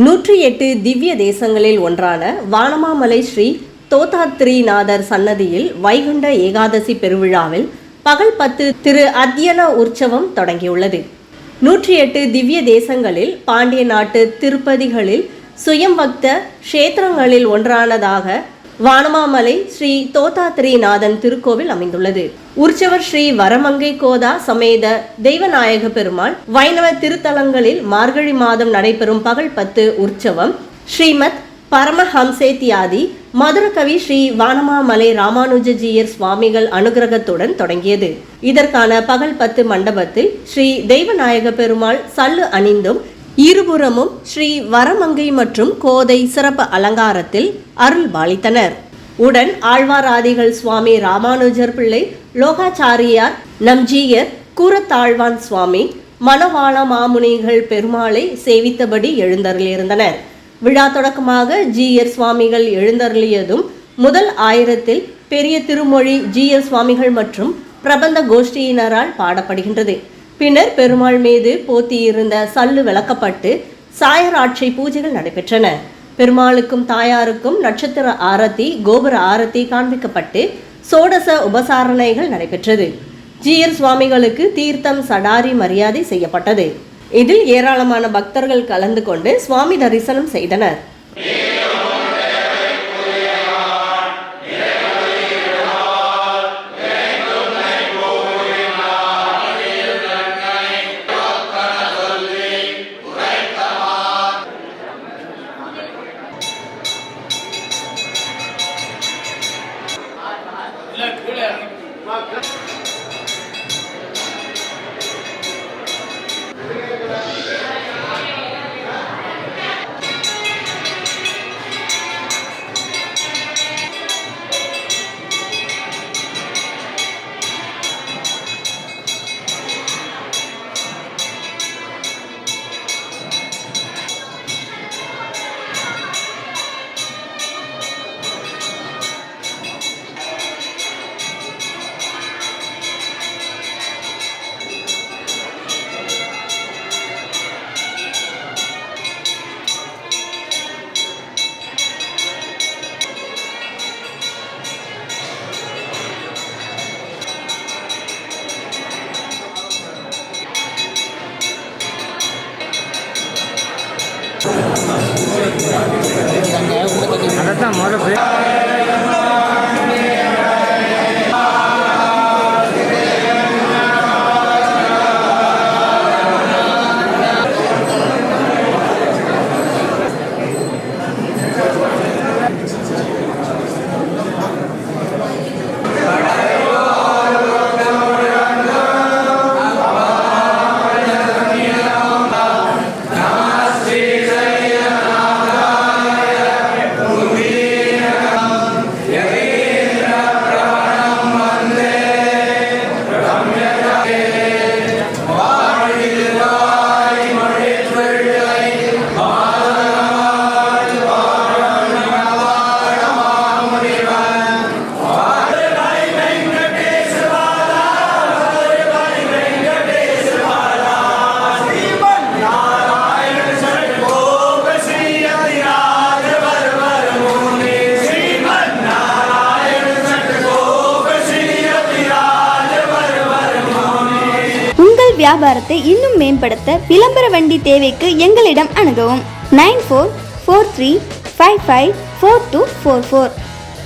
108 திவ்ய தேசங்களில் ஒன்றான வானமாமலை ஸ்ரீ தோதாத்ரிநாதர் சன்னதியில் வைகுண்ட ஏகாதசி பெருவிழாவில் பகல் 10 திரு அத்தியன உற்சவம் தொடங்கியுள்ளது. 108 திவ்ய தேசங்களில் பாண்டிய நாட்டு திருப்பதிகளில் சுயம்பக்த கஷேத்திரங்களில் ஒன்றானதாக வானமாமலை ஸ்ரீ தோதாத்ரிநாதன் திருக்கோவில் அமைந்துள்ளது. உற்சவர் ஸ்ரீ வரமங்கை கோதா சமேத தெய்வநாயக பெருமாள் வைணவ திருத்தலங்களில் மார்கழி மாதம் நடைபெறும் பகல் 10 உற்சவம் ஸ்ரீமத் பரமஹம்சேத்யாதி மதுரகவி ஸ்ரீ வானமாமலை ராமானுஜஜீயர் சுவாமிகள் அனுகிரகத்துடன் தொடங்கியது. இதற்கான பகல் 10 மண்டபத்தில் ஸ்ரீ தெய்வநாயக பெருமாள் சல்லு அணிந்தும் இருபுறமும் ஸ்ரீ வரமங்கை மற்றும் கோதை சிறப்பு அலங்காரத்தில் அருள் பாலித்தனர். உடன் ஆழ்வாராதிகள் சுவாமி ராமானுஜர் பிள்ளை, லோகாச்சாரியார், நம்ஜீயர், கூரத்தாழ்வான் சுவாமி, மணவாள மாமுனிகள் பெருமாளை சேவித்தபடி எழுந்தருளியிருந்தனர். விழா தொடக்கமாக ஜீயர் சுவாமிகள் எழுந்தருளியதும் முதல் ஆயிரத்தில் பெரிய திருமொழி ஜீயர் சுவாமிகள் மற்றும் பிரபந்த கோஷ்டியினரால் பாடப்படுகின்றது. பின்னர் பெருமாள் மீது போத்தியிருந்த சல்லு விளக்கப்பட்டு சாயராட்சை பூஜைகள் நடைபெற்றன. பெருமாளுக்கும் தாயாருக்கும் நட்சத்திர ஆரத்தி, கோபுர ஆரத்தி காண்பிக்கப்பட்டு சோடச உபசாரணைகள் நடைபெற்றது. ஜீயர் சுவாமிகளுக்கு தீர்த்தம் சடாரி மரியாதை செய்யப்பட்டது. இதில் ஏராளமான பக்தர்கள் கலந்து கொண்டு சுவாமி தரிசனம் செய்தனர். அதான் முதல்ல வியாபாரத்தை இன்னும் மேம்படுத்த விளம்பர வண்டி தேவைக்கு எங்களிடம் அணுகவும் 9443554244.